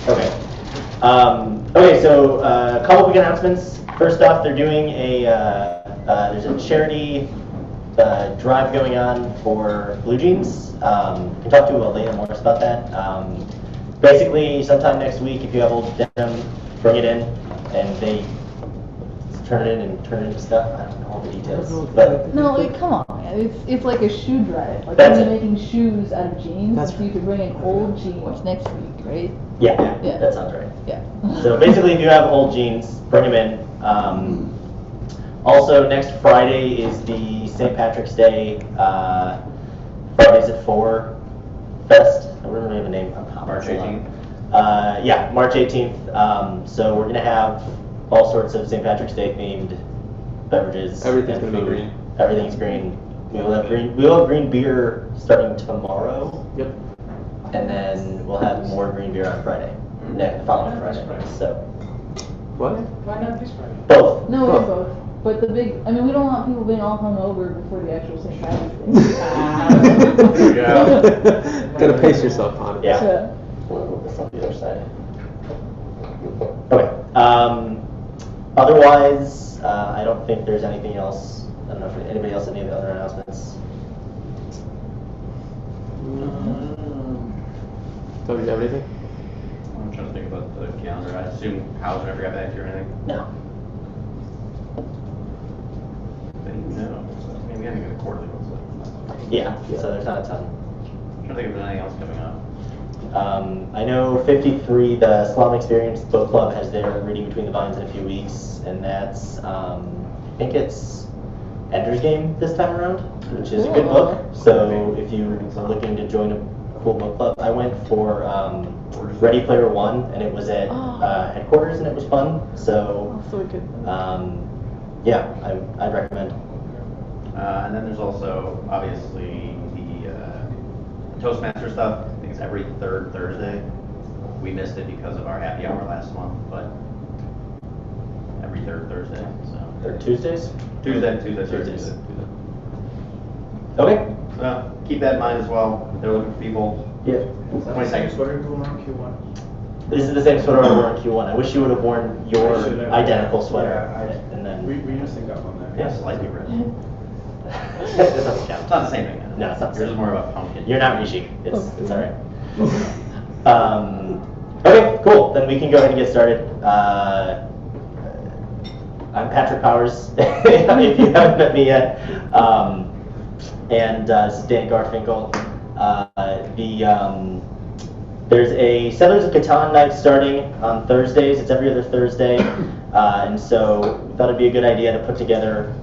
Okay. Okay, so a couple big announcements. First off, they're doing there's a charity drive going on for blue jeans. Can talk to Elena Morris about that. Basically, sometime next week, if you have old denim, bring it in, and they turn it in and turn it into stuff. I don't know all the details, but No, come on. It's like a shoe drive. Like That's you're it. making shoes out of jeans, That's so you could bring in old jeans next week, right? yeah, Yeah. that sounds right. Yeah. So basically, if you have old jeans, bring them in. Also, next Friday is the St. Patrick's Day Fridays at 4 Fest. I don't really have a name. March 18th. Yeah, March 18th. So we're going to have all sorts of St. Patrick's Day themed beverages. Everything's and gonna be food. green. Everything's green. We will have green beer starting tomorrow. Yep. And then we'll have more green beer on Friday, the following Friday. So What? Why not this Friday? both. No, Oh. we're both. But we don't want people being all hungover before the actual St. Patrick's Day. There you go. Gotta pace yourself on it. Yeah. We'll move this on the other side. Okay. Otherwise, I don't think there's anything else. I don't know if anybody else has any other announcements. So, do you have anything? I'm trying to think about the calendar. I assume Kyle's never got back to you or anything. No. No. So maybe we haven't got a quarterly one. Yeah. So there's not a ton. I'm trying to think if there's anything else coming up. I know 53, the Slum Experience Book Club has their Reading Between the Vines in a few weeks, and that's, I think it's Ender's Game this time around, which is a good book. So if you're looking to join a cool book club, I went for Ready Player One, and it was at headquarters, and it was fun. So, So good. yeah, I'd recommend. And then there's also, obviously, the Toastmaster stuff. I think it's every third Thursday. We missed it because of our happy hour last month, but every third Thursday. So They're Tuesdays? Tuesday. Okay. Keep that in mind as well. They're looking for people. Yeah. 22nd. Sweater you wore on Q1. This is the same sweater I wore in Q1. I wish you would have worn your I should have. identical sweater. Yeah, and then we just think up on that. Yeah, slightly red. it doesn't count. It's not the same thing. No, it's not the Yours same. is more about pumpkin. You're not Rishi. It's all right. Okay, cool. Then we can go ahead and get started. I'm Patrick Powers, if you haven't met me yet. And this is Dan Garfinkel. There's a Settlers of Catan night starting on Thursdays. It's every other Thursday. And so we thought it'd be a good idea to put together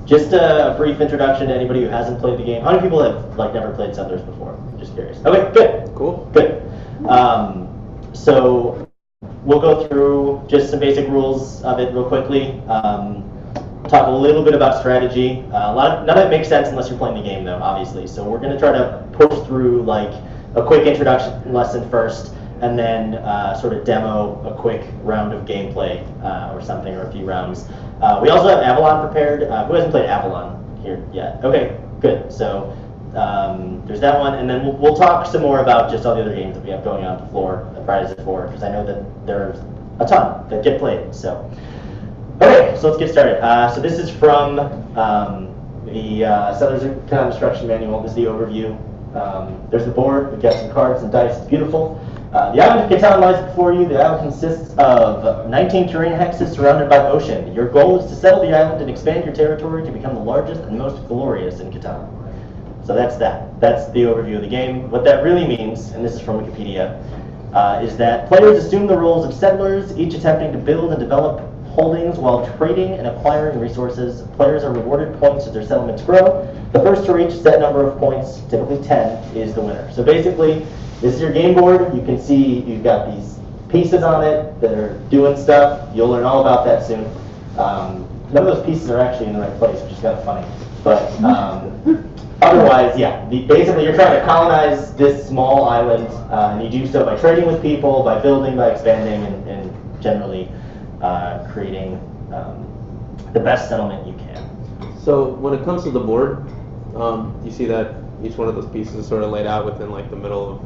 just a brief introduction to anybody who hasn't played the game. How many people have never played Settlers before? I'm just curious. Okay, good. Cool. Good. So we'll go through just some basic rules of it real quickly. Talk a little bit about strategy. None of it makes sense unless you're playing the game, though, obviously. So we're going to try to push through a quick introduction lesson first, and then sort of demo a quick round of gameplay or something, or a few rounds. We also have Avalon prepared. Who hasn't played Avalon here yet? Okay, good. So there's that one, and then we'll talk some more about just all the other games that we have going on the floor at Fridays at 4, because I know that there's a ton that get played. So, okay, so let's get started. So this is from the Settlers of Catan instruction manual. This is the overview. There's the board. We've got some cards and dice. It's beautiful. The island of Catan lies before you. The island consists of 19 terrain hexes surrounded by ocean. Your goal is to settle the island and expand your territory to become the largest and most glorious in Catan. So that's that. That's the overview of the game. What that really means, and this is from Wikipedia, is that players assume the roles of settlers, each attempting to build and develop holdings while trading and acquiring resources. Players are rewarded points as their settlements grow. The first to reach a set number of points, typically 10, is the winner. So basically, this is your game board. You can see you've got these pieces on it that are doing stuff. You'll learn all about that soon. None of those pieces are actually in the right place, which is kind of funny. But otherwise, yeah, basically you're trying to colonize this small island, and you do so by trading with people, by building, by expanding, and generally creating the best settlement you can. So when it comes to the board, you see that each one of those pieces is sort of laid out within the middle of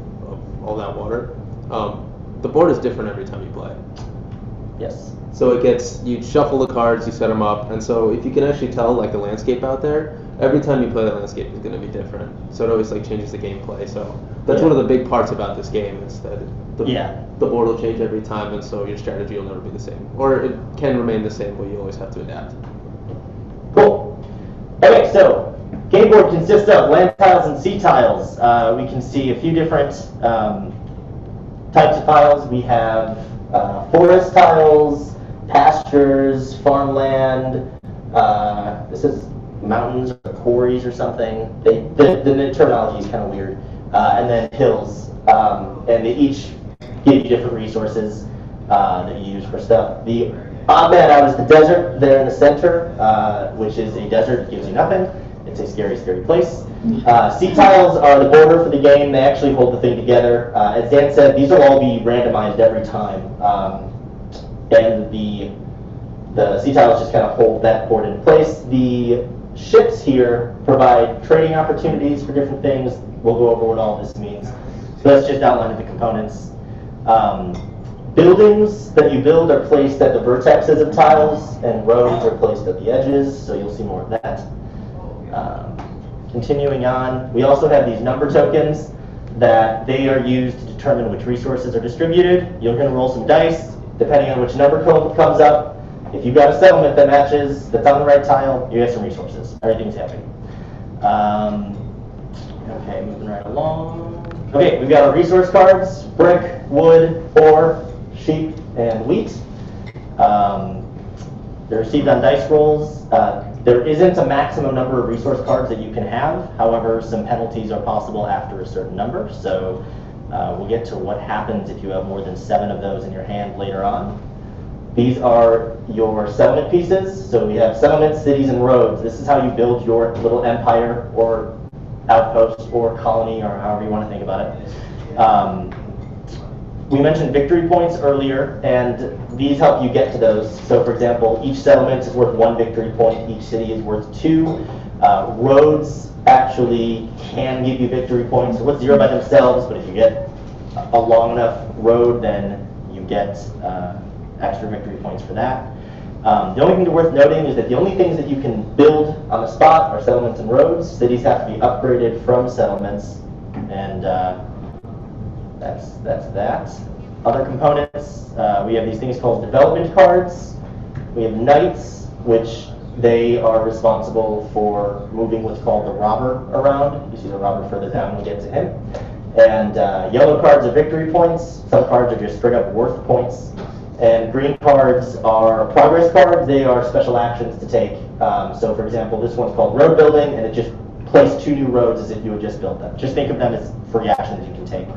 all that water. The board is different every time you play. Yes. So you shuffle the cards, you set them up, and so if you can actually tell like the landscape out there, every time you play the landscape is going to be different. So it always like changes the gameplay. So that's one of the big parts about this game is that the board will change every time, and so your strategy will never be the same, or it can remain the same, but you always have to adapt. Cool. Okay, so game board consists of land tiles and sea tiles. We can see a few different types of tiles. We have forest tiles, pastures, farmland. This is mountains or quarries or something. The terminology is kind of weird. And then hills. And they each give you different resources that you use for stuff. The odd man out is the desert there in the center, which is a desert that gives you nothing. It's a scary, scary place. Sea tiles are the border for the game. They actually hold the thing together. As Dan said, these will all be randomized every time. And the sea tiles just kind of hold that board in place. The ships here provide trading opportunities for different things. We'll go over what all this means. So that's just outlining the components. Buildings that you build are placed at the vertexes of tiles, and roads are placed at the edges, so you'll see more of that. Continuing on, we also have these number tokens that they are used to determine which resources are distributed. You're going to roll some dice. Depending on which number comes up, if you've got a settlement that matches, that's on the right tile, you get some resources. Everything's happy. Okay, moving right along. Okay, we've got our resource cards: brick, wood, ore, sheep, and wheat. They're received on dice rolls. There isn't a maximum number of resource cards that you can have. However, some penalties are possible after a certain number. So we'll get to what happens if you have more than 7 of those in your hand later on. These are your settlement pieces. So we have settlements, cities, and roads. This is how you build your little empire or outpost or colony, or however you want to think about it. We mentioned victory points earlier, and these help you get to those. So for example, each settlement is worth 1 victory point, each city is worth 2. Roads actually can give you victory points. So what's 0 by themselves, but if you get a long enough road, then you get extra victory points for that. The only thing worth noting is that the only things that you can build on the spot are settlements and roads. Cities have to be upgraded from settlements, and that's that. Other components, we have these things called development cards. We have knights, which they are responsible for moving what's called the robber around. You see the robber further down when we get to him. And yellow cards are victory points. Some cards are just straight up worth points. And green cards are progress cards. They are special actions to take. So for example, this one's called road building, and it just placed 2 new roads as if you had just built them. Just think of them as free actions you can take.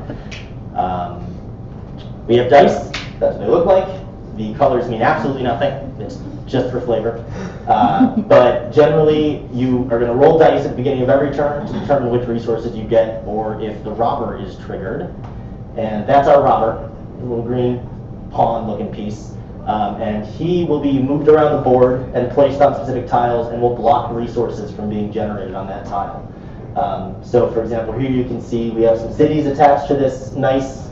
We have dice. That's what they look like. The colors mean absolutely nothing. It's just for flavor. But generally, you are going to roll dice at the beginning of every turn to determine which resources you get, or if the robber is triggered. And that's our robber, a little green pawn-looking piece. And he will be moved around the board and placed on specific tiles, and will block resources from being generated on that tile. So for example, here you can see we have some cities attached to this nice,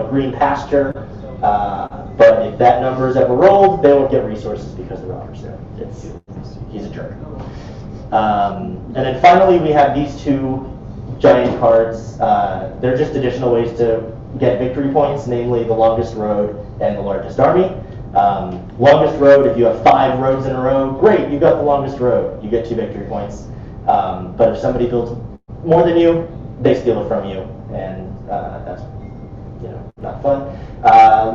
green pasture. But if that number is ever rolled, they won't get resources because the robber's there. He's a jerk. And then finally, we have these 2 giant cards. They're just additional ways to get victory points, namely the longest road and the largest army. Longest road, if you have 5 roads in a row, great, you got the longest road. You get 2 victory points. But if somebody builds more than you, they steal it from you, and that's not fun.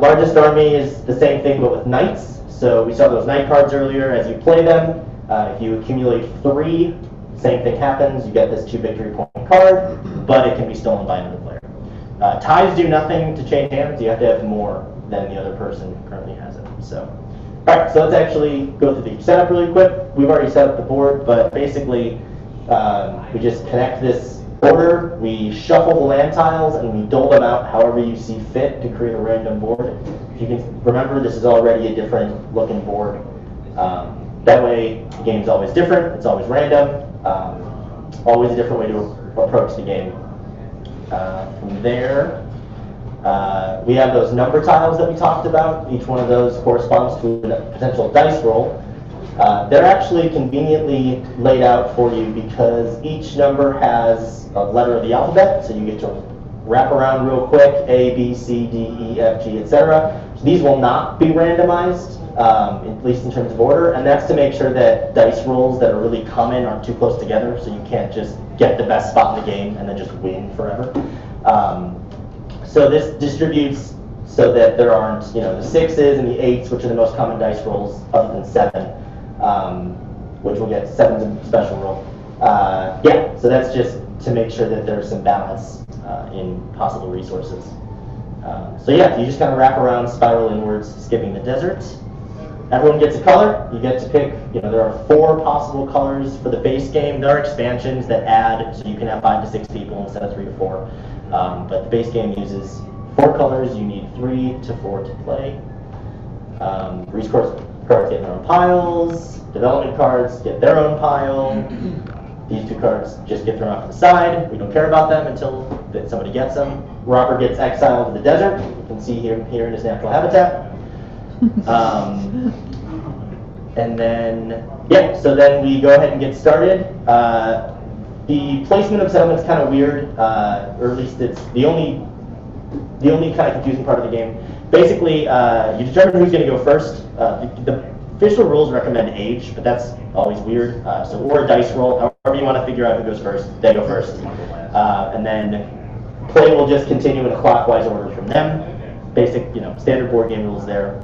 Largest army is the same thing, but with knights. So we saw those knight cards earlier. As you play them, if you accumulate 3, same thing happens. You get this 2 victory point card, but it can be stolen by another player. Ties do nothing to change hands. You have to have more than the other person who currently has it. So, all right. So let's actually go through the setup really quick. We've already set up the board, but basically, we just connect this order, we shuffle the land tiles, and we dole them out however you see fit to create a random board. If you can remember, this is already a different looking board. That way, the game's always different, it's always random, always a different way to approach the game. From there, We have those number tiles that we talked about. Each one of those corresponds to a potential dice roll. They're actually conveniently laid out for you because each number has a letter of the alphabet, so you get to wrap around real quick, A, B, C, D, E, F, G, etc. These will not be randomized, at least in terms of order, and that's to make sure that dice rolls that are really common aren't too close together, so you can't just get the best spot in the game and then just win forever. So this distributes so that there aren't, the 6s and the 8s, which are the most common dice rolls, other than 7, which will get 7's in special roll. Yeah, so that's just to make sure that there's some balance in possible resources. So yeah, you just kind of wrap around, spiral inwards, skipping the desert. Everyone gets a color. You get to pick, there are 4 possible colors for the base game. There are expansions that add, so you can have 5 to 6 people instead of 3 to 4. But the base game uses 4 colors. You need 3 to 4 to play. Resource cards get their own piles. Development cards get their own pile. These 2 cards just get thrown off to the side. We don't care about them until somebody gets them. Robert gets exiled to the desert. You can see here in his natural habitat. And then, so then we go ahead and get started. The placement of settlements is kind of weird, or at least it's the only kind of confusing part of the game. Basically, you determine who's going to go first. The official rules recommend age, but that's always weird. Or a dice roll, however you want to figure out who goes first, they go first. And then play will just continue in a clockwise order from them. Basic, standard board game rules there.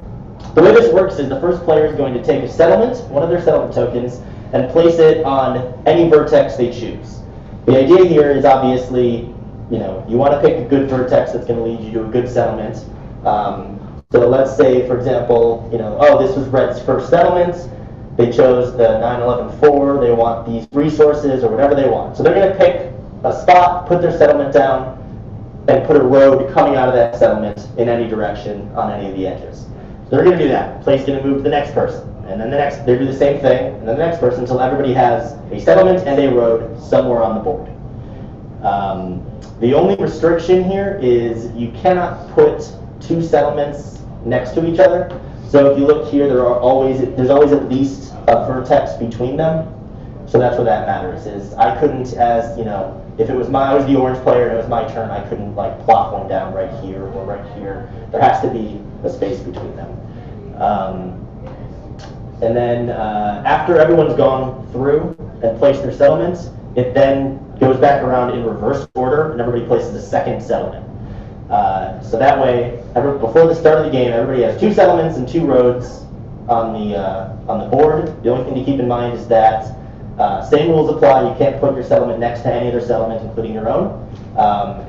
The way this works is the first player is going to take a settlement, one of their settlement tokens, and place it on any vertex they choose. The idea here is obviously, you want to pick a good vertex that's going to lead you to a good settlement. So let's say, for example, this was Red's first settlement. They chose the 9-11-4. They want these resources or whatever they want. So they're going to pick a spot, put their settlement down, and put a road coming out of that settlement in any direction on any of the edges. So they're going to do that. Play's going to move to the next person. And then they do the same thing, and then the next person until everybody has a settlement and a road somewhere on the board. The only restriction here is you cannot put 2 settlements next to each other. So if you look here, there's always at least a vertex between them. So that's what that matters. Is I couldn't, if I was the orange player and it was my turn, I couldn't plop one down right here or right here. There has to be a space between them. And then after everyone's gone through and placed their settlements, it then goes back around in reverse order, and everybody places a second settlement. So that way, before the start of the game, everybody has 2 settlements and 2 roads on the board. The only thing to keep in mind is that same rules apply. You can't put your settlement next to any other settlement, including your own.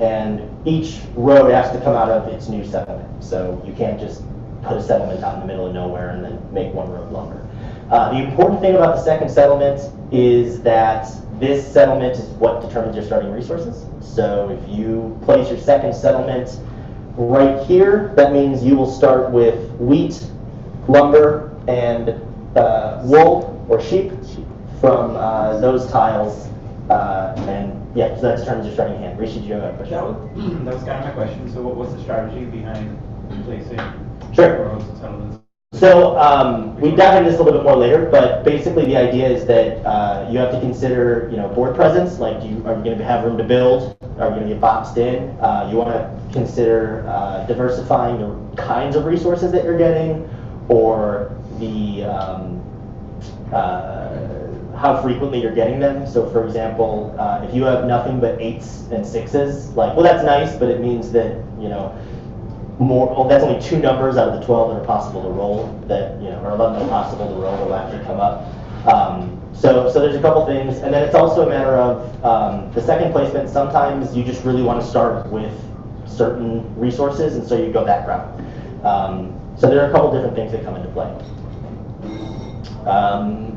And each road has to come out of its new settlement. So you can't just put a settlement out in the middle of nowhere and then make one road longer. The important thing about the second settlement is that this settlement is what determines your starting resources. So if you place your second settlement right here, that means you will start with wheat, lumber, and wool or sheep from those tiles. So that determines your starting hand. Rishi, do you have a question? That was kind of my question. So what's the strategy behind placing roads and settlements? So we dive into this a little bit more later, but basically the idea is that you have to consider, board presence. Like, are you going to have room to build? Are you going to get boxed in? You want to consider diversifying the kinds of resources that you're getting, or the how frequently you're getting them. So, for example, if you have nothing but 8s and 6s, that's nice, but it means that that's only 2 numbers out of the 12 that are possible to roll, or 11 that are possible to roll will actually come up. So there's a couple things, and then it's also a matter of the second placement. Sometimes you just really want to start with certain resources, and so you go that route. So there are a couple different things that come into play.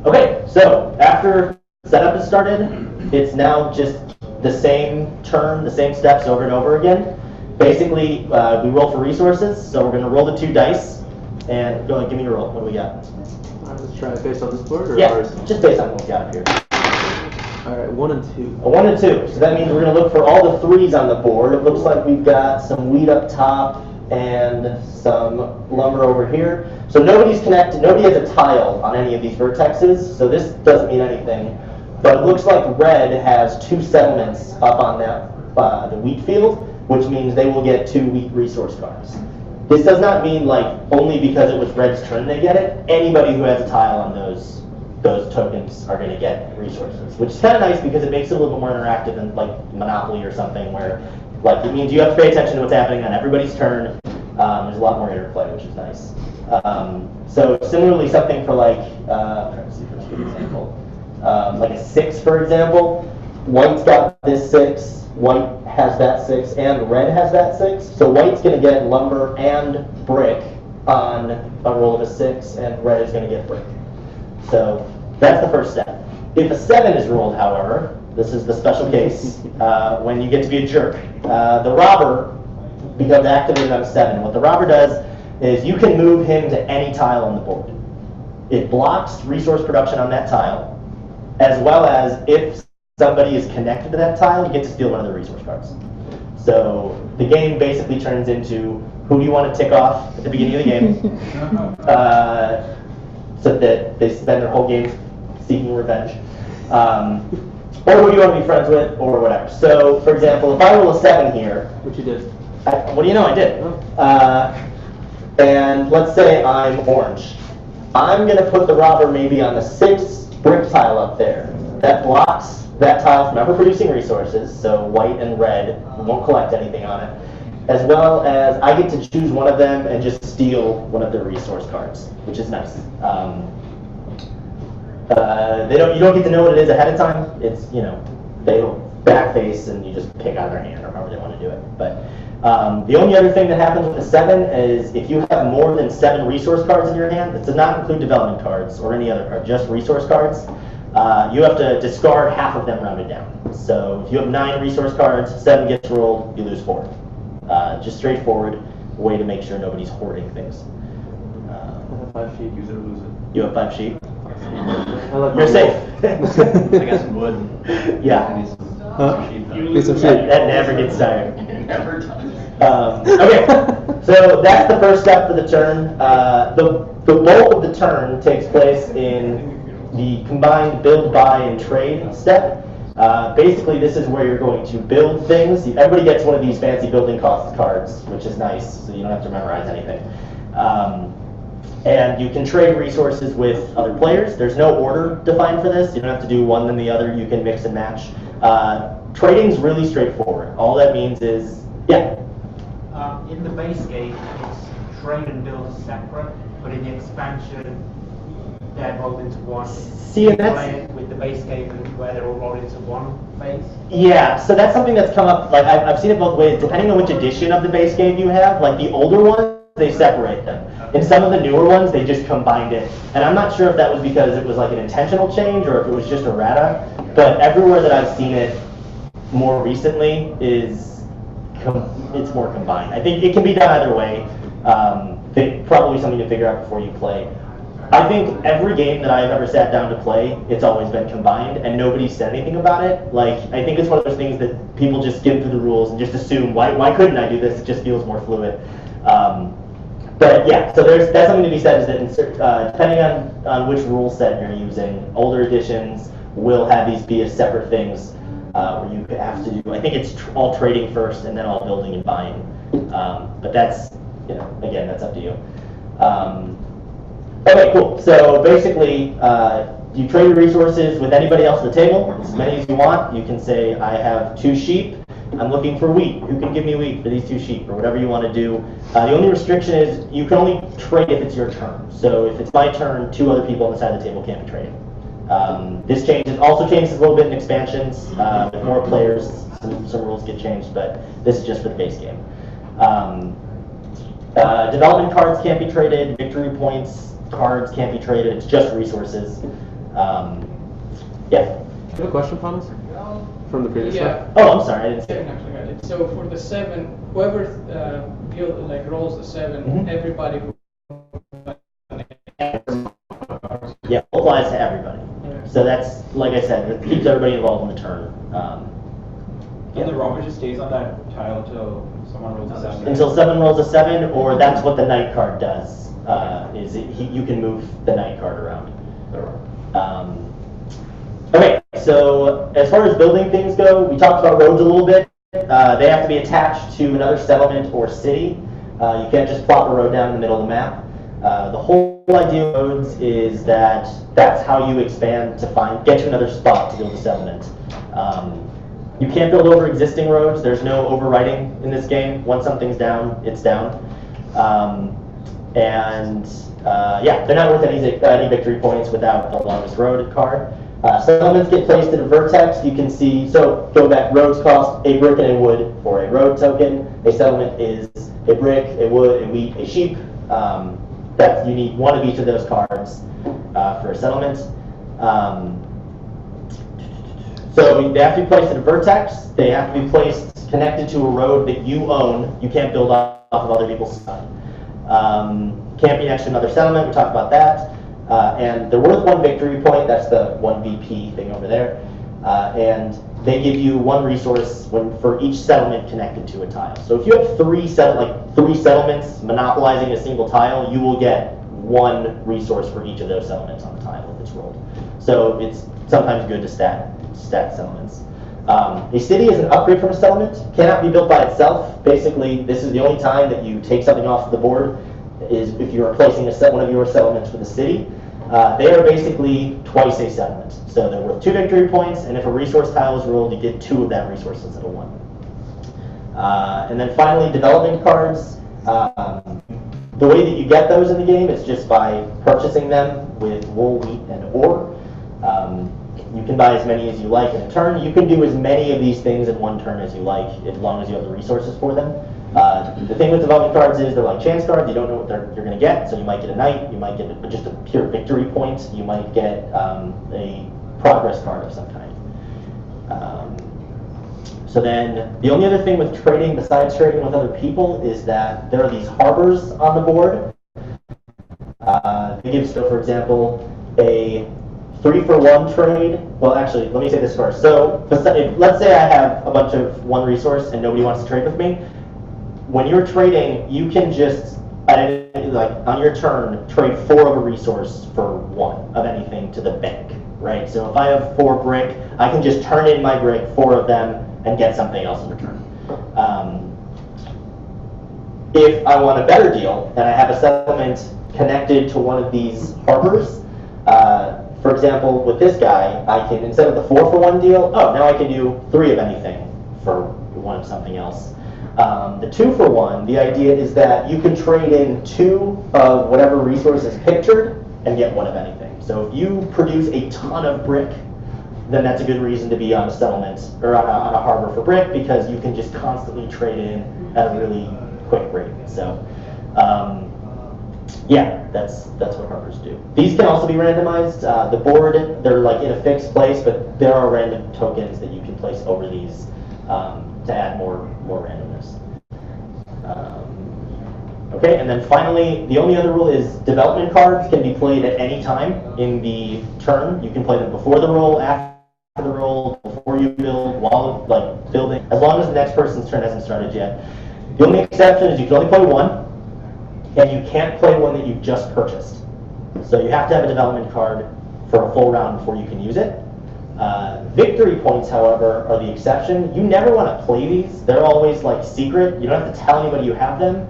Okay, so after setup is started, it's now just the same turn, the same steps over and over again. Basically, we roll for resources, so we're going to roll the 2 dice, and go ahead, give me your roll. What do we got? Let's try it based on this board, or Yeah, ours? just based on what we got up here. All right, 1 and 2. A 1 and 2. So that means we're going to look for all the 3s on the board. It looks like we've got some wheat up top and some lumber over here. So nobody's connected. Nobody has a tile on any of these vertexes. So this doesn't mean anything. But it looks like red has 2 settlements up on that the wheat field, which means they will get 2 wheat resource cards. This does not mean like only because it was red's turn they get it. Anybody who has a tile on those tokens are going to get resources, which is kind of nice because it makes it a little bit more interactive than like Monopoly or something where like it means you have to pay attention to what's happening on everybody's turn. There's a lot more interplay, which is nice. So similarly, something for like, let's see if there's a good example. Like a 6, for example. White's got this 6, white has that 6, and red has that 6. So white's going to get lumber and brick on a roll of a 6, and red is going to get brick. So that's the first step. If a 7 is rolled, however, this is the special case, when you get to be a jerk. The robber becomes activated on a 7. What the robber does is you can move him to any tile on the board. It blocks resource production on that tile, as well as if somebody is connected to that tile, you get to steal one of the resource cards. So the game basically turns into who do you want to tick off at the beginning of the game, so that they spend their whole game seeking revenge. Or who do you want to be friends with, or whatever. So, for example, if I roll a 7 here, What you did? what do you know? I did. And let's say I'm orange. I'm going to put the robber maybe on the 6 brick tile up there. That blocks that tile from ever producing resources, so white and red won't collect anything on it. As well as I get to choose one of them and just steal one of their resource cards, which is nice. You don't get to know what it is ahead of time. It's, they back face and you just pick out of their hand or however they want to do it. But the only other thing that happens with a 7 is if you have more than 7 resource cards in your hand, that does not include development cards or any other card, just resource cards, you have to discard half of them rounded down. So if you have 9 resource cards, 7 gets rolled, you lose 4. Just straightforward way to make sure nobody's hoarding things. I have 5 sheep. Use it or lose it. You have 5 sheep? You're You're safe. I got some wood. Yeah. I need some Huh? sheep. Need some sheep. That never gets tired. Never done. Okay, so that's the first step for the turn. The bulk of the turn takes place in the combined build, buy, and trade step. Basically, this is where you're going to build things. Everybody gets one of these fancy building costs cards, which is nice, so you don't have to memorize anything. And you can trade resources with other players. There's no order defined for this. You don't have to do one then the other. You can mix and match. Trading's really straightforward. All that means is, yeah. In the base game, it's trade and build is separate, but in the expansion, they're rolled into one. See, You and that's- play it with the base game where they're all rolled into one base. Yeah, so that's something that's come up, like I've seen it both ways, depending on which edition of the base game you have. Like the older ones, they separate them. In some of the newer ones, they just combined it. And I'm not sure if that was because it was like an intentional change or if it was just errata, but everywhere that I've seen it more recently it's more combined. I think it can be done either way. Probably something to figure out before you play. I think every game that I've ever sat down to play, it's always been combined, and nobody said anything about it. Like, I think it's one of those things that people just skim through the rules and just assume, why couldn't I do this? It just feels more fluid. But yeah, so that's something to be said, is that depending on which rule set you're using, older editions will have these be as separate things where you have to do, I think it's all trading first and then all building and buying. But that's, again, that's up to you. Okay, cool. So basically, you trade your resources with anybody else at the table, as many as you want. You can say, I have 2 sheep. I'm looking for wheat. Who can give me wheat for these 2 sheep, or whatever you want to do. The only restriction is you can only trade if it's your turn. So if it's my turn, 2 other people on the side of the table can't be trading. This also changes a little bit in expansions. With more players, some rules get changed, but this is just for the base game. Development cards can't be traded. Victory points cards can't be traded. It's just resources. Yeah. Do you have a question, Thomas? From the previous slide? Oh, I'm sorry. I didn't see 7 it. actually got it. So for the 7, whoever rolls the 7, Mhm. everybody. Yeah, applies to everybody. So that's, like I said, it keeps everybody involved in the turn. And the rover just stays on that tile till someone rolls a 7. Until 7 rolls a 7, or that's what the knight card does. You can move the knight card around. Okay, so as far as building things go, we talked about roads a little bit. They have to be attached to another settlement or city. You can't just plop a road down in the middle of the map. The whole idea of roads is that that's how you expand to get to another spot to build a settlement. You can't build over existing roads. There's no overwriting in this game. Once something's down, it's down. Yeah, they're not worth any victory points without the longest road card. Settlements get placed at a vertex. You can see, so go back, roads cost a brick and a wood for a road token. A settlement is a brick, a wood, a wheat, a sheep. You need one of each of those cards for a settlement. So they have to be placed at a vertex. They have to be placed connected to a road that you own. You can't build off of other people's stuff. Can't be next to another settlement. We talked about that. And they're worth 1 victory point. That's the 1 VP thing over there. And they give you 1 resource for each settlement connected to a tile. So if you have 3 settlements monopolizing a single tile, you will get 1 resource for each of those settlements on the tile if it's rolled. So it's sometimes good to stack settlements. A city is an upgrade from a settlement, cannot be built by itself. Basically, this is the only time that you take something off the board, is if you are placing one of your settlements with a city. They are basically twice a settlement. So they're worth 2 victory points, and if a resource tile is rolled, you get 2 of that resource instead of 1. And then finally, development cards. The way that you get those in the game is just by purchasing them with wool, wheat, and ore. You can buy as many as you like in a turn. You can do as many of these things in 1 turn as you like, as long as you have the resources for them. The thing with development cards is they're like chance cards. You don't know what you're going to get, so you might get a knight, you might get just a pure victory point, you might get a progress card of some kind. So then the only other thing with trading, besides trading with other people, is that there are these harbors on the board. They give, so for example, a 3-for-1 trade. Well, actually, let me say this first. So let's say I have a bunch of 1 resource and nobody wants to trade with me. When you're trading, you can just, on your turn, trade 4 of a resource for 1 of anything to the bank, right? So if I have 4 brick, I can just turn in my brick, 4 of them, and get something else in return. If I want a better deal, and I have a settlement connected to one of these harbors, for example, with this guy, I can, instead of the 4-for-1 deal, now I can do 3 of anything for 1 of something else. The 2-for-1, the idea is that you can trade in 2 of whatever resource is pictured and get 1 of anything. So if you produce a ton of brick, then that's a good reason to be on a settlement or on a harbor for brick, because you can just constantly trade in at a really quick rate. So yeah, that's what harbors do. These can also be randomized. The board, they're like in a fixed place, but there are random tokens that you can place over these to add more randomness. Okay, and then finally, the only other rule is development cards can be played at any time in the turn. You can play them before the roll, after the roll, before you build, while building, as long as the next person's turn hasn't started yet. The only exception is you can only play 1, and you can't play 1 that you just purchased. So you have to have a development card for a full round before you can use it. Victory points, however, are the exception. You never want to play these. They're always secret. You don't have to tell anybody you have them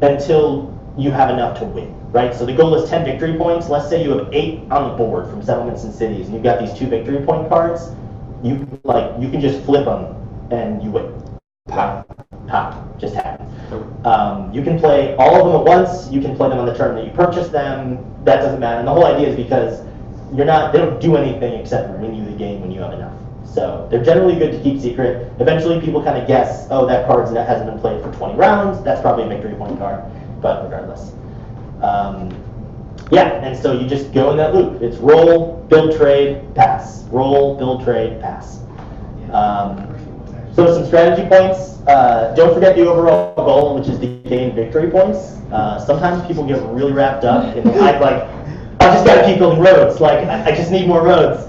until you have enough to win, right? So the goal is 10 victory points. Let's say you have 8 on the board from settlements and cities, and you've got these 2 victory point cards. You can just flip them and you win. Pop, just happens. You can play all of them at once. You can play them on the turn that you purchase them. That doesn't matter. And the whole idea is because they don't do anything except win you the game when you have enough. So they're generally good to keep secret. Eventually people kind of guess, oh, that card hasn't been played for 20 rounds. That's probably a victory point card, but regardless. Yeah, and so you just go in that loop. It's roll, build, trade, pass. Roll, build, trade, pass. So some strategy points. Don't forget the overall goal, which is to gain victory points. Sometimes people get really wrapped up in I just got to keep building roads. I just need more roads.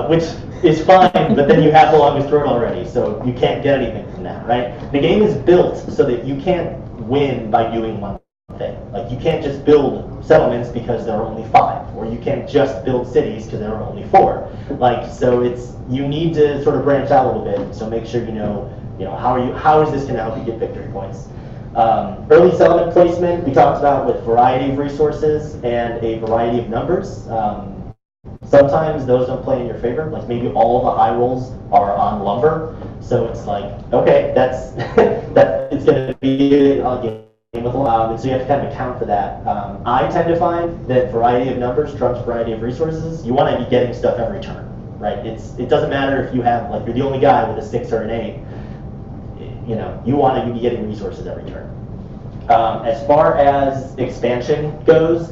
which is fine, but then you have the longest road already, so you can't get anything from that, right? The game is built so that you can't win by doing one thing. Like, you can't just build settlements because there are only 5, or you can't just build cities because there are only 4. Like, so you need to sort of branch out a little bit, so make sure you know, how is this going to help you get victory points? Early settlement placement, we talked about with variety of resources and a variety of numbers. Sometimes those don't play in your favor. Like, maybe all the high rolls are on lumber, so it's like, okay, that's it's going to be a game with and so you have to kind of account for that. I tend to find that variety of numbers trumps variety of resources. You want to be getting stuff every turn, right? It doesn't matter if you have, like, you're the only guy with a 6 or an 8. You want to be getting resources every turn. As far as expansion goes,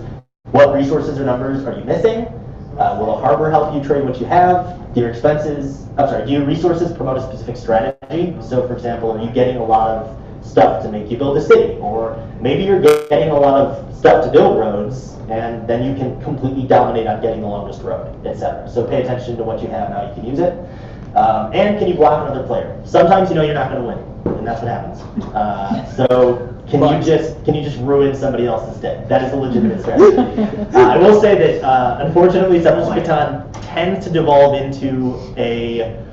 what resources or numbers are you missing? Will a harbor help you trade what you have? Do your resources promote a specific strategy? So, for example, are you getting a lot of stuff to make you build a city? Or maybe you're getting a lot of stuff to build roads, and then you can completely dominate on getting the longest road, etc. So pay attention to what you have and how you can use it. And can you block another player? Sometimes you're not going to win, and that's what happens. So can you just ruin somebody else's day? That is a legitimate strategy. I will say that unfortunately, Settlers of Catan tends to devolve into a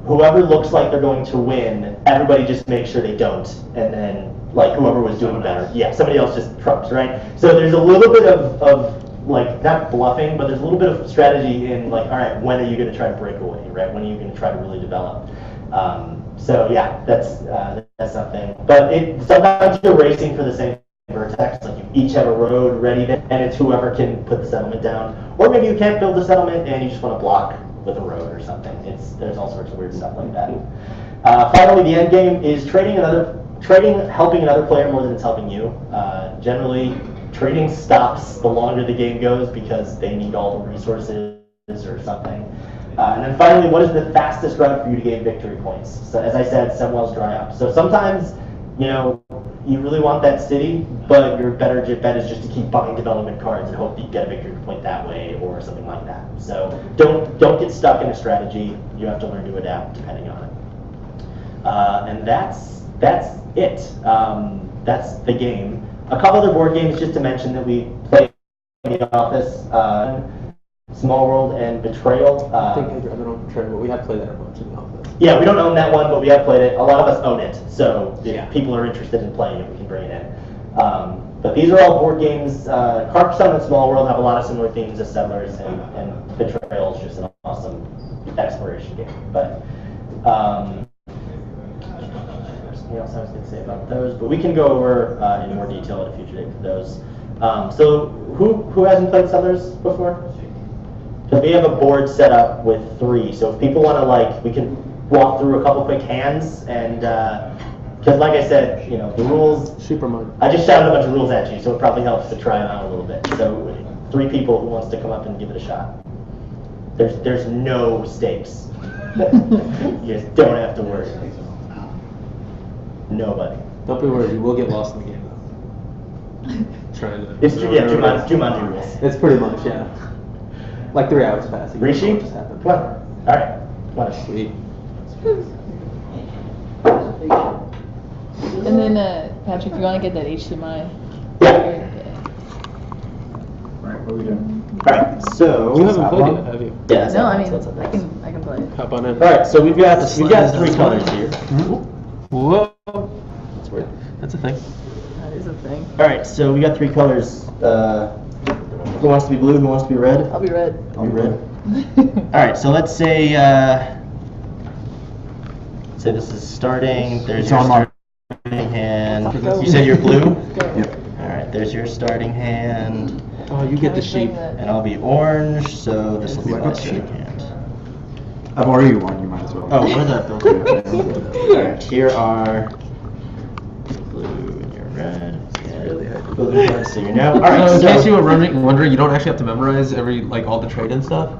whoever looks like they're going to win, everybody just makes sure they don't, and then like whoever was doing better, yeah, somebody else just trumps, right? So there's a little bit of like, not bluffing, but there's a little bit of strategy in, like, all right, when are you going to try to break away, right? When are you going to try to really develop? So yeah, that's something. But sometimes you're racing for the same vertex, like you each have a road ready, and it's whoever can put the settlement down. Or maybe you can't build the settlement and you just want to block with a road or something. There's all sorts of weird stuff like that. Finally, the end game is helping another player more than it's helping you. Generally, trading stops the longer the game goes because they need all the resources or something. And then finally, what is the fastest route for you to gain victory points? So as I said, some wells dry up. So sometimes, you really want that city, but your better bet is just to keep buying development cards and hope that you get a victory point that way or something like that. So don't get stuck in a strategy. You have to learn to adapt depending on it. And that's it. That's the game. A couple other board games just to mention that we play in the office. Small World and Betrayal. I think I'd rather own Betrayal, but we have played that a bunch in the office. Yeah, we don't own that one, but we have played it. A lot of us own it, so if people are interested in playing it, we can bring it in. But these are all board games. Carcassonne and Small World have a lot of similar themes as Settlers, and Betrayal is just an awesome exploration game. But something else I was going to say about those, but we can go over in more detail at a future date for those. So who hasn't played Settlers before? Because we have a board set up with 3, so if people want to, we can walk through a couple quick hands, and because like I said, the rules. Super Mud. I just shouted a bunch of rules at you, so it probably helps to try them out a little bit. So 3 people who wants to come up and give it a shot. There's no stakes. You just don't have to worry. Nobody. Don't be worried, you will get lost in the game though. Trying to. It's Jumanji rules. It's pretty much, yeah. Like 3 hours passing. Rishi? Just happened. Come on. All right. Come on. Sweet. And then, Patrick, if you want to get that HDMI. Yeah. Right, what are we doing? All right. So You haven't played it, have you? Yeah. No, I mean, that's not I can play it. Hop on in. All right. So we've got 3 colors here. Whoa. That's weird. That's a thing. That is a thing. All right. So we got 3 colors. Who wants to be blue? Who wants to be red? I'll be red. I'll be red. All right. So let's say this is starting. There's your starting hand. You said you're blue. Yep. All right. There's your starting hand. Oh, you get the sheep. And I'll be orange, so this will be my starting hand. I've already won, you might as well. Oh, what is that? Alright, here are your blue and your red. So you know. Alright, In case you were wondering, you don't actually have to memorize all the trade and stuff.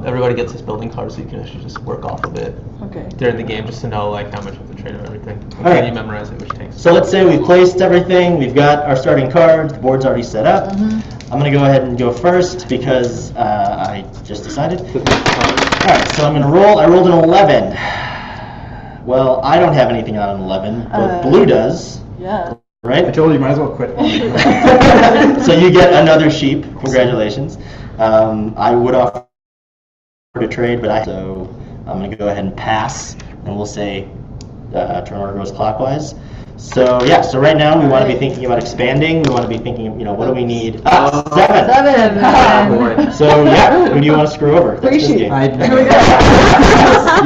Everybody gets this building card, so you can actually just work off of it Okay. during the game, just to know how much of the trade and everything. And Alright. you memorize it, which takes. So let's say we've placed everything, we've got our starting card, the board's already set up. I'm gonna go ahead and go first because I just decided. All right, so I'm gonna roll. I rolled an 11. Well, I don't have anything on an 11, but Blue does, Yeah. right? I told you, you might as well quit. So you get another sheep. Congratulations. I would offer to trade, but so I'm going to go ahead and pass, and we'll say turn order goes clockwise. So yeah, so right now we want to be thinking about expanding. We want to be thinking, what do we need? 7. 7. So yeah, who do you want to screw over? That's this Appreciate game.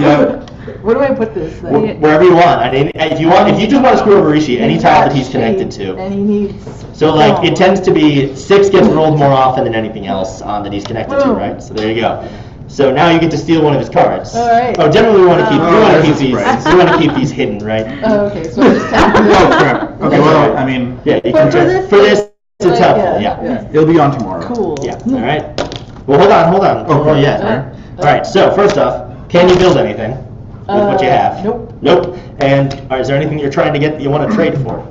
Yeah. Where do I put this thing? Wherever you want. I mean, if you just want to screw over Rishi, any tile that he's connected to. And he needs. So like it tends to be 6 gets rolled more often than anything else on that he's connected to, right? So there you go. So now you get to steal one of his cards. All right. Oh, generally we want to keep there's these. surprise. We want to keep these hidden, right? Oh, okay, so I just tap Oh, this. crap. Okay, well, I mean, Yeah, you But can for just, this, for this it's like, helpful. yeah. Yeah. it'll be on tomorrow. Cool. Yeah. All right. Well, hold on. Don't roll yet. All right. So first off, can you build anything with what you have? Nope. Nope. And is there anything you're trying to get that you want to trade for?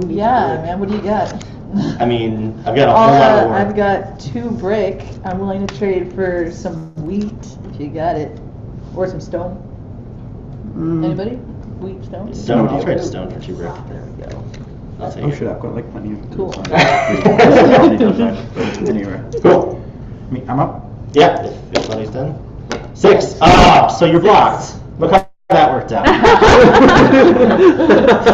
Yeah, man, what do you got? I mean, I've got a whole lot of I've work. got 2 brick. I'm willing to trade for some wheat, if you got it. Or some stone. Anybody? Wheat, stone? Stone. I'll trade a stone for 2 brick. There we go. I'll take Oh it. shit, I've got like plenty of. Cool. Anyway, Cool. I'm up. Yeah, if money's done. 6. So you're blocked. Look how that worked out.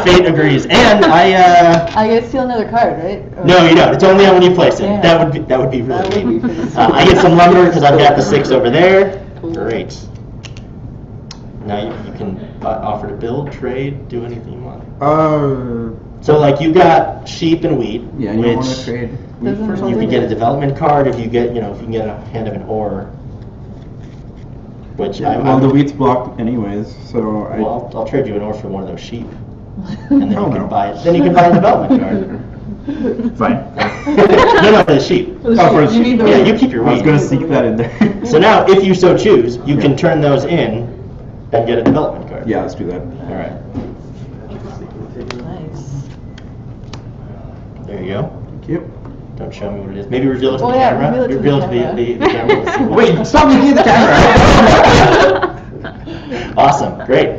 Fate agrees. And I get to steal another card, right? Or- no, you don't. It's only on when you place it. Damn. That would be really That would neat. be pretty I get some lumber because I've got the 6 over there. Cool. Great. Now you can offer to build, trade, do anything you want. So like you got sheep and wheat, Yeah, you which want to trade wheat Doesn't for really you something? can get a development card if you get, if you can get a hand of an ore. Which Well, the wheat's blocked anyways, so I. Well, I'll trade you an ore for one of those sheep, and then Oh, you can no. buy it. Then you can buy a development card. Fine. No, for the sheep. Oh, for the You need sheep. the Yeah, wheat. you keep your I was wheat. gonna sneak that in there. So now, if you so choose, you can Yeah. turn those in and get a development card. Yeah, let's do that. All right. Nice. There you go. Thank you. Don't show me what it is. Maybe reveal it to Oh, the yeah, camera. reveal it to the Reveal it camera. to the camera. Let's see what- Wait, stop looking at the camera! Awesome. Great.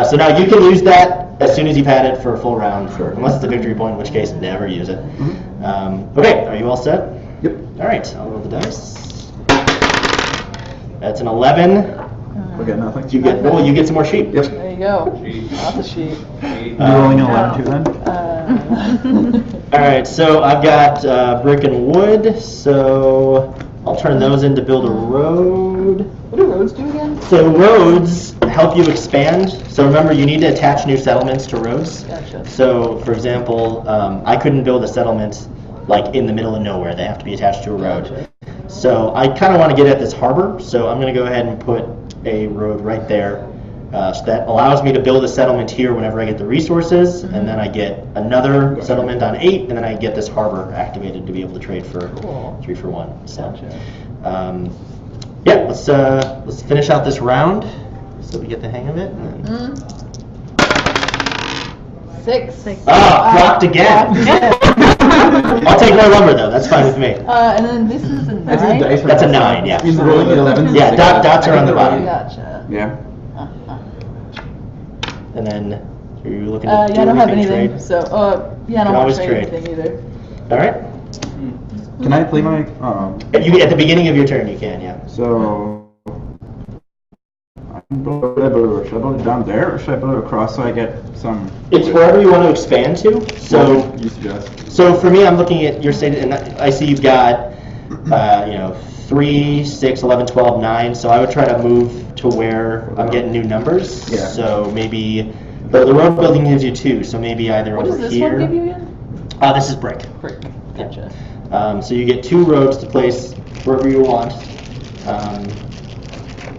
So now you can use that as soon as you've had it for a full round, unless it's a victory point, in which case never use it. Okay, are you all set? Yep. All right, I'll roll the dice. That's an 11. We got nothing. You get some more sheep. Yep. There you go. Lots of sheep. You rolling an 11 too then? All right, so I've got brick and wood, so I'll turn those in to build a road. What do roads do again? So roads help you expand. So remember, you need to attach new settlements to roads. Gotcha. So, for example, I couldn't build a settlement like in the middle of nowhere. They have to be attached to a road. So I kind of want to get at this harbor. So I'm going to go ahead and put a road right there. So that allows me to build a settlement here whenever I get the resources, and then I get another settlement on 8, and then I get this harbor activated to be able to trade for Cool. 3 for 1. So, yeah, let's finish out this round so we get the hang of it. And then... 6. Blocked again. I'll take more lumber though. That's fine with me. And then this is a 9. That's a dice. That's a 9. Yeah. Means rolling an 11. Yeah. Dots are on the bottom. Gotcha. Yeah. And then are you looking Yeah, to I do don't have anything, anything. trade? So, yeah, I Can don't want always to trade trade. anything either. All right. Can I play my, At the beginning of your turn, you can. Yeah. so. Should I build it down there, or should I build it across so I get some? It's wherever you want to expand to. So, you suggest. so for me, I'm looking at your state, and I see you've got, 3, 6, 11, 12, 9. So I would try to move to where I'm getting new numbers. Yeah. So maybe the road building gives you 2. So maybe either What over does this here. one give you again? This is brick. Brick. Gotcha. So you get 2 roads to place wherever you want.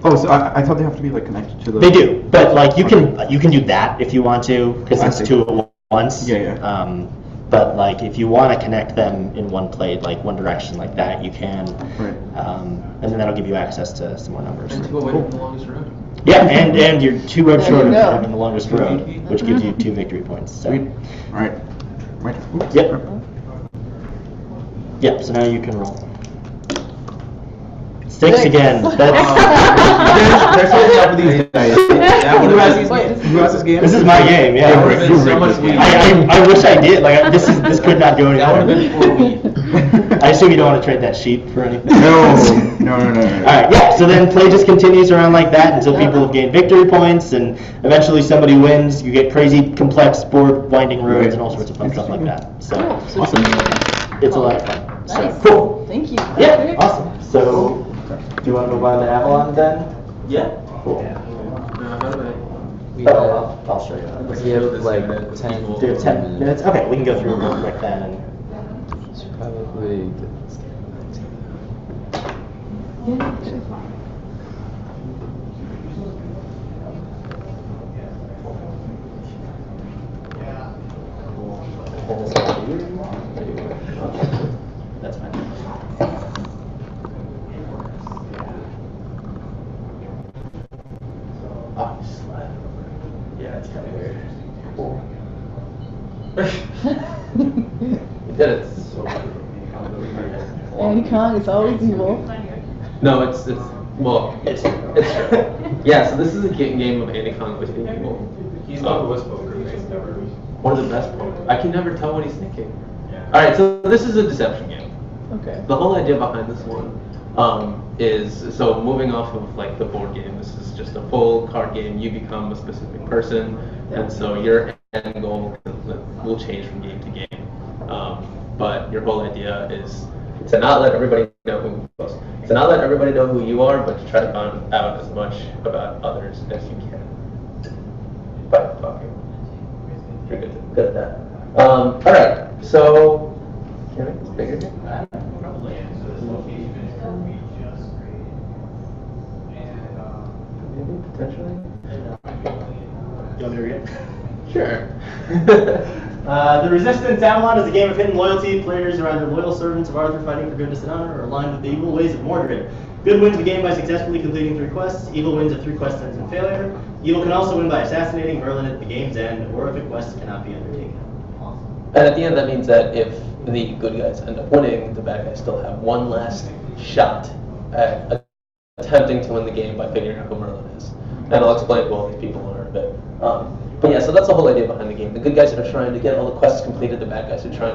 Oh, so I thought they have to be like connected to the. They do, but like you can do that if you want to, because I it's see. 2 at once. Yeah. But like if you want to connect them in one plate, like one direction like that, you can. Right. And then that'll give you access to some more numbers. And to go away from the longest road. Yeah, and you're 2 roads There short you of go. having the longest road, which gives you 2 victory points. So. Sweet. All right. Right. Oops. Yep. Yep, so now you can roll. 6 again. That's, They're supposed to have these dice. Who has this game? this is my game, yeah. That would've been so much weed. I wish I did. Like this could not go That would anywhere. have been 4 weed. I assume you don't want to trade that sheep for anything. No. All right, yeah. So then play just continues around like that until people have gained victory points, and eventually somebody wins. You get crazy, complex board winding roads and all sorts of fun stuff like that. So Cool. So awesome. It's a lot of fun. So Nice. cool. Thank you. Yeah, awesome. So do you want to move on to Avalon then? Yeah. Cool. How do I? I'll show you. We have like 10. Do you have 10 minutes? Okay, we can go through real quick then. And Should probably. hand this over to you. That's fine. Oh, you slide it over. Yeah, it's kind of weird. Cool. You did it. So Andy Kong is always evil. no, it's well, it's yeah. So this is a game of Andy Kong with evil. He's not with poker, he's never. One of the best poker. I can never tell what he's thinking. All right, so this is a deception game. Okay. The whole idea behind this one is, so moving off of like the board game, this is just a full card game. You become a specific person, and so your end goal will change from game to game. But your whole idea is to not let everybody know who you are, but to try to find out as much about others as you can by talking. You're good at that. All right, so can I make this bigger here? Maybe potentially. You want me to read it? Sure. The Resistance Avalon is a game of hidden loyalty. Players are either loyal servants of Arthur fighting for goodness and honor, or aligned with the evil ways of Mordred. Good wins the game by successfully completing 3 quests. Evil wins if 3 quests ends in failure. Evil can also win by assassinating Merlin at the game's end, or if a quest cannot be undertaken. And at the end, that means that if the good guys end up winning, the bad guys still have one last shot at attempting to win the game by figuring out who Merlin is. And I'll explain who all these people are in a bit. But yeah, so that's the whole idea behind the game. The good guys are trying to get all the quests completed. The bad guys are trying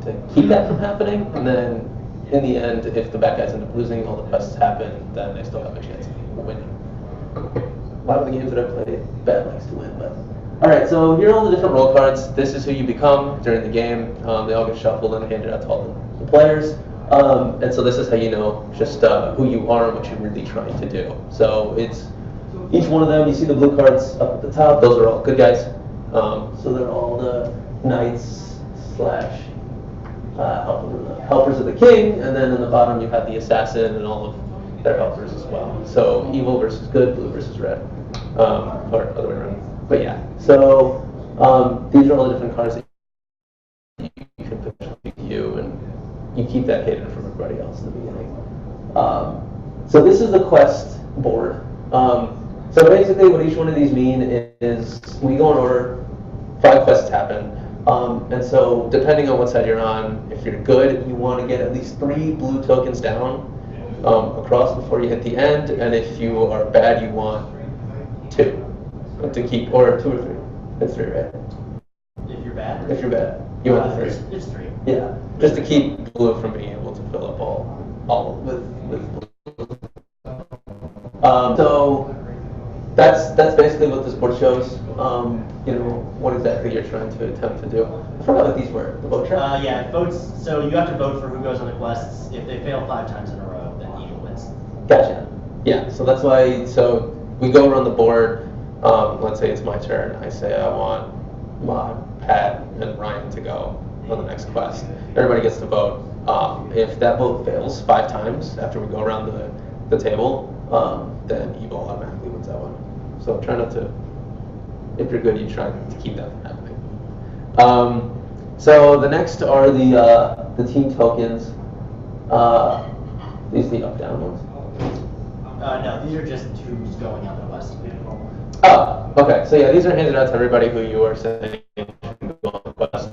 to keep that from happening. And then in the end, if the bad guys end up losing, all the quests happen, then they still have a chance of winning. A lot of the games that I play, bad likes to win, but. Alright, so here are all the different role cards. This is who you become during the game. They all get shuffled and handed out to all the players. And so this is how you know just who you are and what you're really trying to do. So it's each one of them, you see the blue cards up at the top, those are all good guys. So they're all the knights slash helpers of the king, and then in the bottom you have the assassin and all of their helpers as well. So evil versus good, blue versus red, or other way around. But yeah, so these are all the different cards that you can potentially view, and you keep that hidden from everybody else in the beginning. So this is the quest board. So basically what each one of these mean is we go in order, 5 quests happen, and so depending on what side you're on, if you're good, you want to get at least 3 blue tokens down across before you hit the end, and if you are bad, you want 2 to keep, or 2 or 3. It's 3, right? If you're bad? If you're bad, you want the 3. It's 3. Yeah, just to keep blue from being able to fill up all with blue. So that's basically what this board shows. You know, what exactly you're trying to attempt to do. I forgot what these were. The vote track? Yeah, votes. So you have to vote for who goes on the quests. If they fail 5 times in a row, then evil wins. Gotcha. Yeah, so that's why, so we go around the board. Let's say it's my turn. I say I want Pat and Ryan to go on the next quest. Everybody gets to vote. If that vote fails 5 times after we go around the table, then evil automatically wins that one. So try not to, if you're good, you try to keep that from happening. So the next are the team tokens. These are the up-down ones. No, these are just who's going on the quest. Oh, okay. So yeah, these are handed out to everybody who you are saying should go on the quest.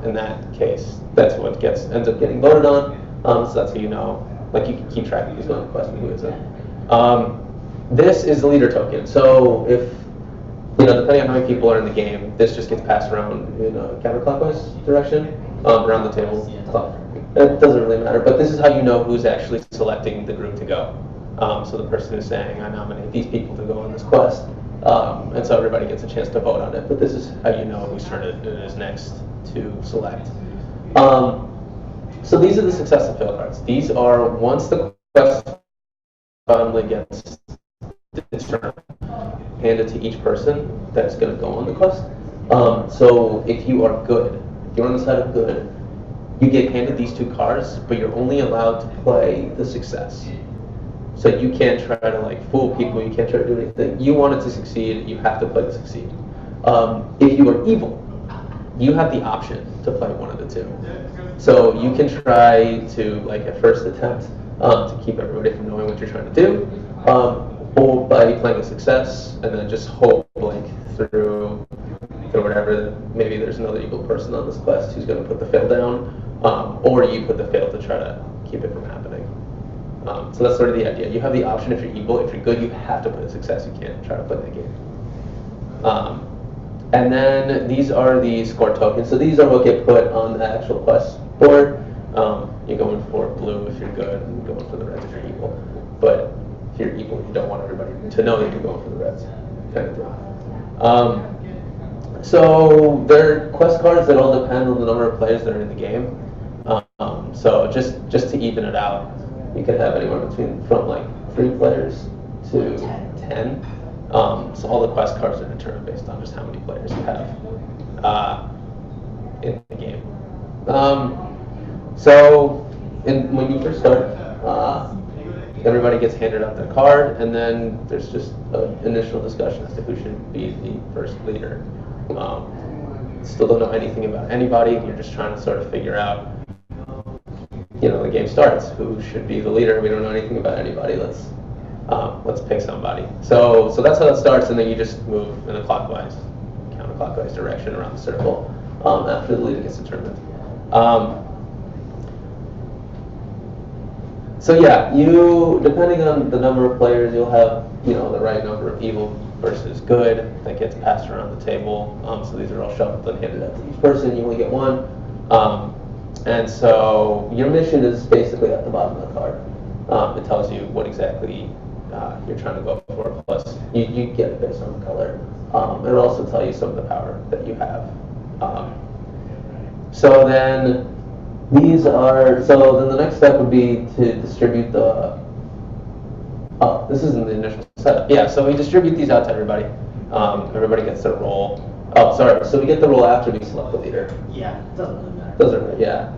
in that case, that's what ends up getting voted on. So that's how you know. Like, you can keep track of who's on the quest and who isn't. This is the leader token. So if, depending on how many people are in the game, this just gets passed around in a counterclockwise direction around the table. It doesn't really matter, but this is how you know who's actually selecting the group to go. So the person is saying, I nominate these people to go on this quest, and so everybody gets a chance to vote on it. But this is how you know whose turn it is next to select. So these are the success and fail cards. These are once the quest finally gets its turn, handed to each person that's going to go on the quest. So if you are good, if you're on the side of good, you get handed these 2 cards, but you're only allowed to play the success. So you can't try to fool people. You can't try to do anything. You want it to succeed. You have to play to succeed. If you are evil, you have the option to play one of the 2. So you can try to, at first attempt to keep everybody from knowing what you're trying to do, or by playing a success and then just hope through whatever, maybe there's another evil person on this quest who's going to put the fail down, or you put the fail to try to keep it from happening. So that's sort of the idea. You have the option if you're evil. If you're good, you have to put a success. You can't try to play the game. And then these are the score tokens. So these are what get put on the actual quest board. You're going for blue if you're good, and going for the reds if you're evil. But if you're evil, you don't want everybody to know that you're going for the reds, kind of thing. So they're quest cards that all depend on the number of players that are in the game. So just to even it out, you could have anywhere from 3 players to 10. So all the quest cards are determined based on just how many players you have in the game. When you first start, everybody gets handed out their card, and then there's just an initial discussion as to who should be the first leader. Still don't know anything about anybody. You're just trying to sort of figure out, the game starts. Who should be the leader? We don't know anything about anybody. Let's pick somebody. So that's how it starts, and then you just move in a counterclockwise direction around the circle after the leader gets determined. So yeah, depending on the number of players, you'll have the right number of evil versus good that gets passed around the table. So these are all shuffled and handed out to each person. You only get one. And so your mission is basically at the bottom of the card. It tells you what exactly you're trying to go for, plus you get it based on the color. It'll also tell you some of the power that you have. So then the next step would be to distribute this isn't the initial setup. Yeah, so we distribute these out to everybody. Everybody gets their role. Oh, sorry. So we get the role after we select the leader. Yeah, it doesn't really matter. Doesn't really, yeah.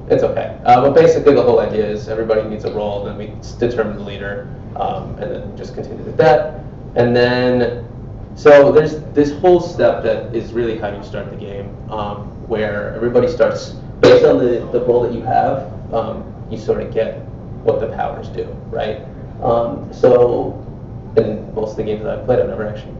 It's okay. But basically the whole idea is everybody needs a role, and then we determine the leader, and then just continue with that. And then, so there's this whole step that is really how you start the game, where everybody starts, based on the role that you have, you sort of get what the powers do, right? So in most of the games that I've played, I've never actually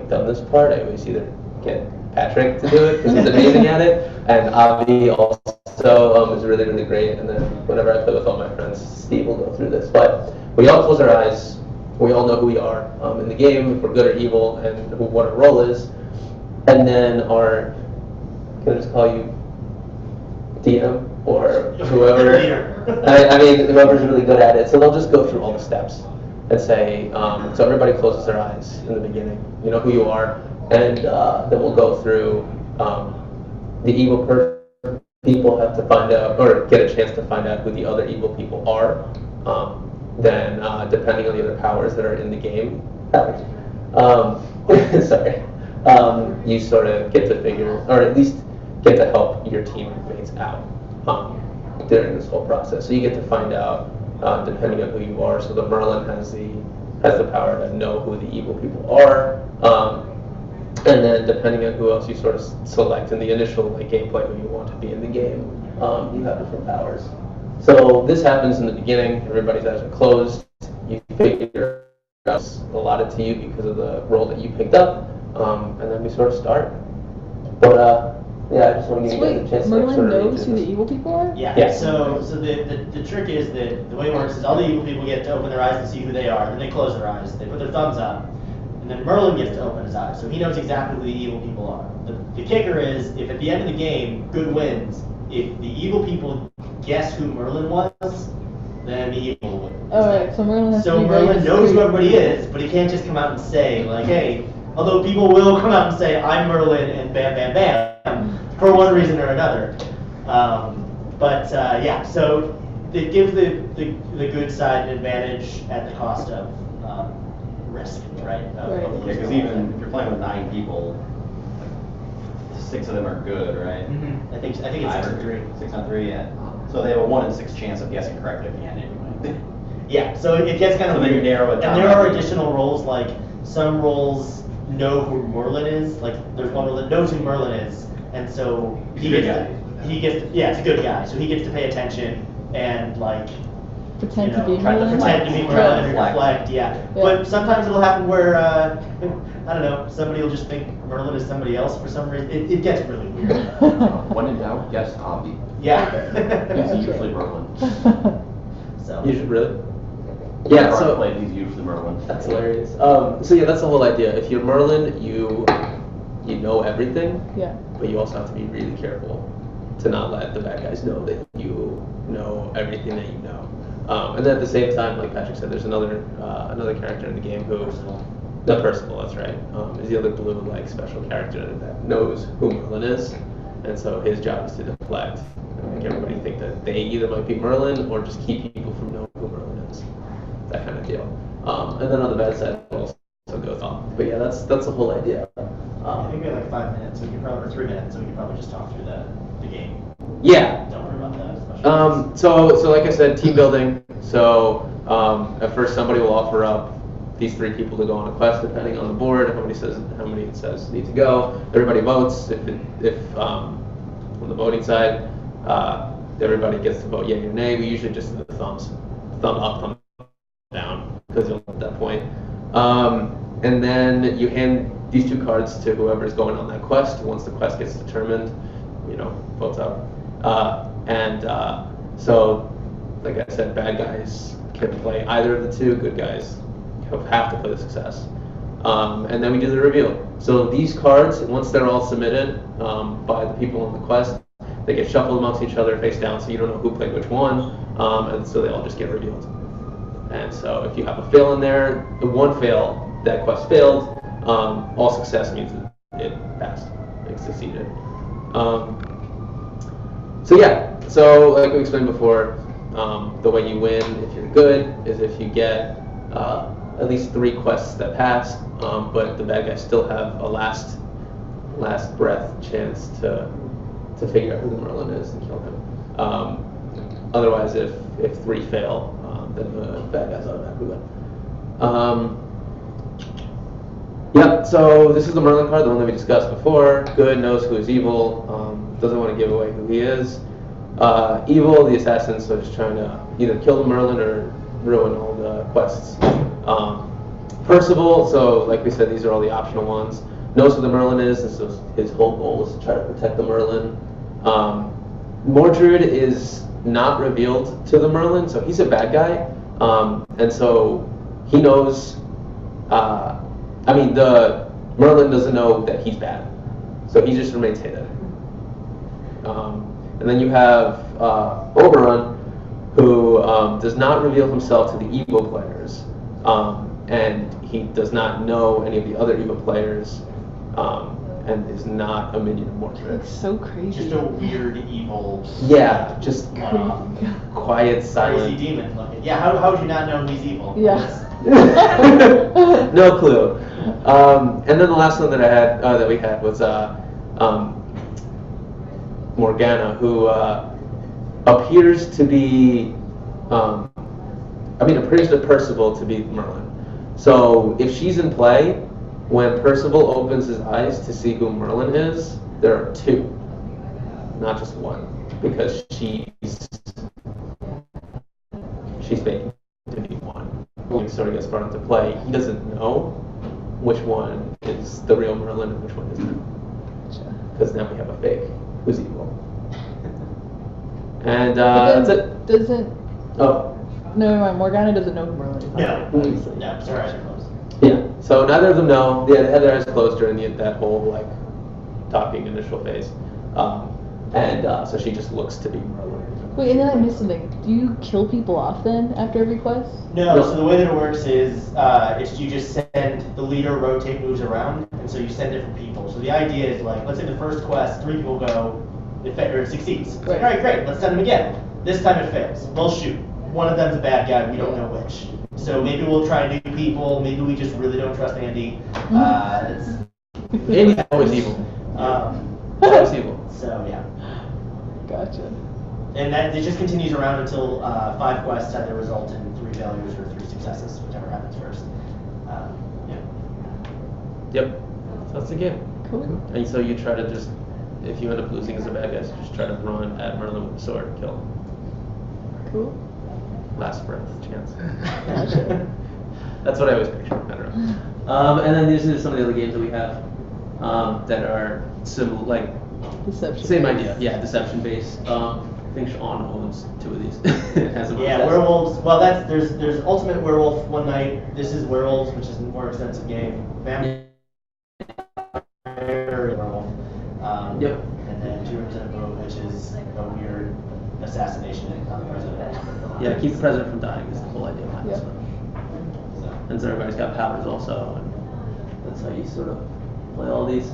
done this part. I always either get Patrick to do it because he's amazing at it, and Avi also is really, really great. And then whenever I play with all my friends, Steve will go through this. But we all close our eyes. We all know who we are in the game, if we're good or evil, and what our role is. And then can I just call you DM or whoever? I mean, whoever's really good at it. So they'll just go through all the steps and say, so everybody closes their eyes in the beginning. You know who you are. And then we'll go through the evil person. People have to find out, or get a chance to find out who the other evil people are. Then, depending on the other powers that are in the game, sorry, you sort of get to figure, or at least get to help your teammates out during this whole process. So you get to find out, depending on who you are. So the Merlin has the power to know who the evil people are. And then depending on who else you sort of select in the initial gameplay who you want to be in the game, you have different powers. So this happens in the beginning. Everybody's eyes are closed. You figure out what's allotted to you because of the role that you picked up, and then we sort of start. But Yeah, I just want to give you guys Wait, a chance to like, Merlin sort of read knows through who the this. evil people are? Yeah. Yeah. So the trick is that the way it works is all the evil people get to open their eyes and see who they are. Then they close their eyes. They put their thumbs up, and then Merlin gets to open his eyes, so he knows exactly who the evil people are. The kicker is if at the end of the game, good wins. If the evil people guess who Merlin was, then the evil wins. Alright, so Merlin has to So be very Merlin knows who discreet. everybody is, but he can't just come out and say like, hey. Although people will come out and say, I'm Merlin, and bam, bam, bam, for one reason or another. Yeah, so it gives the good side an advantage at the cost of risk, right? Right. Because even if you're playing with 9 people, like, 6 of them are good, right? I think it's 6 and 3. 6 on 3, yeah. So they have a 1 in 6 chance of guessing correctly at the end anyway. Yeah, so it gets kind of So then you weird. narrow it And down. there are additional roles, like some roles know who Merlin is. Like there's one role that knows who Merlin is, and so He's a good guy. Yeah, it's a good guy. So he gets to pay attention and like Pretend you know, to be try to Merlin. pretend to be Merlin and Reflect. reflect. Yeah. But sometimes it'll happen where I don't know, somebody will just think Merlin is somebody else for some reason. It gets really weird. When in doubt, guess Avi. Yeah. He's usually Merlin. So. You should really. Yeah. So he's usually Merlin. that's hilarious. So yeah, that's the whole idea. If you're Merlin, you know everything, Yeah. but you also have to be really careful to not let the bad guys know that you know everything that you know. And then at the same time, like Patrick said, there's another character in the game who the Percival, that's right, is the other blue like special character that knows who Merlin is, and so his job is to deflect and make everybody think that they either might be Merlin or just keep people from knowing who Merlin is, that kind of deal. And then on the bad side, it also goes off. But yeah, that's the whole idea. I think we have like 5 minutes, or 3 minutes, so we could probably just talk through the game. Yeah. Don't worry about that as much. So like I said, team building. So at first somebody will offer up these 3 people to go on a quest, depending on the board, how many it says need to go. Everybody votes. If on the voting side, everybody gets to vote yay or nay. We usually just do the thumb up, thumb down, because you'll at that point. And then you hand these 2 cards to whoever's going on that quest. Once the quest gets determined, votes up. So, like I said, bad guys can play either of the 2. Good guys have to play the success. And then we do the reveal. So these cards, once they're all submitted by the people on the quest, they get shuffled amongst each other face down, so you don't know who played which one, and so they all just get revealed. And so if you have a fail in there, the one fail, that quest failed, all success means it passed, it succeeded. So like we explained before, the way you win, if you're good, is if you get at least 3 quests that pass, but the bad guys still have a last breath chance to figure out who the Merlin is and kill him. Otherwise, if 3 fail, then the bad guys automatically win. Yeah, so this is the Merlin card, the one that we discussed before. Good knows who is evil, doesn't want to give away who he is. Evil, the assassin, so just trying to either kill the Merlin or ruin all the quests. Percival, so like we said, these are all the optional ones. Knows who the Merlin is, and so his whole goal is to try to protect the Merlin. Mordred is not revealed to the Merlin, so he's a bad guy, and so he knows. The Merlin doesn't know that he's bad, so he just remains hidden. And then you have Oberon, who does not reveal himself to the evil players, and he does not know any of the other evil players, and is not a minion of Mordred. It's so crazy. Just a weird evil. Yeah, just one-off. quiet, Crazy silent. demon looking. Yeah, how would you not know he's evil? Yeah. No clue. And then the last one that we had was Morgana, who appears to be, appears to Percival to be Merlin. So if she's in play, when Percival opens his eyes to see who Merlin is, there are 2, not just 1, because she's faking to be 1. When he sort of gets brought into play, he doesn't know which one is the real Merlin and which one isn't. because then we have a fake who's evil. And But that's then it. Doesn't, Oh, no, never mind, Morgana doesn't know who Merlin is. No, sorry, eyes are closed. yeah. So neither of them know. Yeah, they had their eyes closed during that whole like talking initial phase, and so she just looks to be Merlin. Wait, and then I missed something. Do you kill people off then after every quest? No, so the way that it works is you just send the leader rotate moves around, and so you send different people. So the idea is like, let's say the first quest, 3 people go, it succeeds. It's like, all right, great, let's send them again. This time it fails. Well, shoot, one of them's a bad guy, we don't know which. So maybe we'll try new people, maybe we just really don't trust Andy. Andy's always evil. Always evil. So yeah. Gotcha. And that it just continues around until 5 quests either result in 3 failures or 3 successes, whichever happens first. Yeah. Yep. So that's the game. Cool. And so you try to just, if you end up losing as a bad guy, so just try to run at Merlin with a sword and kill him. Cool. Last breath chance. Gotcha. That's what I always picture. I don't know. And then these are some of the other games that we have that are similar, like Deception. same based. idea. Yeah, deception based. I think Sean owns 2 of these. Has them on Yeah, his desk. werewolves. Well, there's Ultimate Werewolf One Night. This is Werewolves, which is a more extensive game. Vampire Werewolf. Yep. And then Two Rooms and a Boat, which is a weird assassination on the president. Yeah, keep the president from dying is the whole idea behind this Yeah. one. So, And so everybody's got powers also, and that's how you sort of play all these.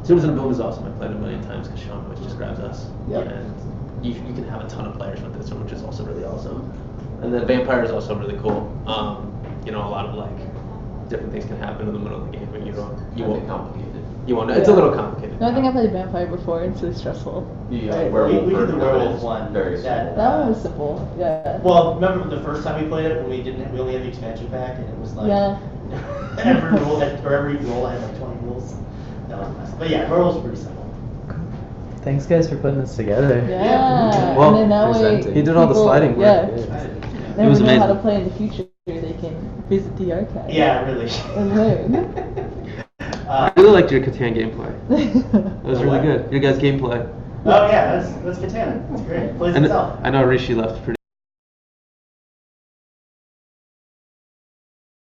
Tunes in the Boom is awesome. I've played it a million times because Sean always just grabs us. Yep. And you can have a ton of players with this one, which is also really awesome. And then Vampire is also really cool. A lot of like different things can happen in the middle of the game, but you won't complicated. You won't know. It's a little complicated. No, I think I played Vampire before. It's really stressful. Yeah, Right. werewolf we did the version werewolf is one. very That, That one was simple. Yeah. Well, remember the first time we played it when we only had the expansion pack, and it was like Yeah. every role had like 20 rules. That was a mess. But yeah, werewolves pretty simple. Thanks, guys, for putting this together. Yeah. Well, and then that way, presenting. He did all the people- sliding work. Yeah. It Then was we know how to amazing. play in the future. They can visit the archive. Yeah, really. And learn. I really liked your Catan gameplay. That was really good. Your guys' gameplay. Oh yeah, that's Catan. It's great. It plays And itself. I know Rishi left pretty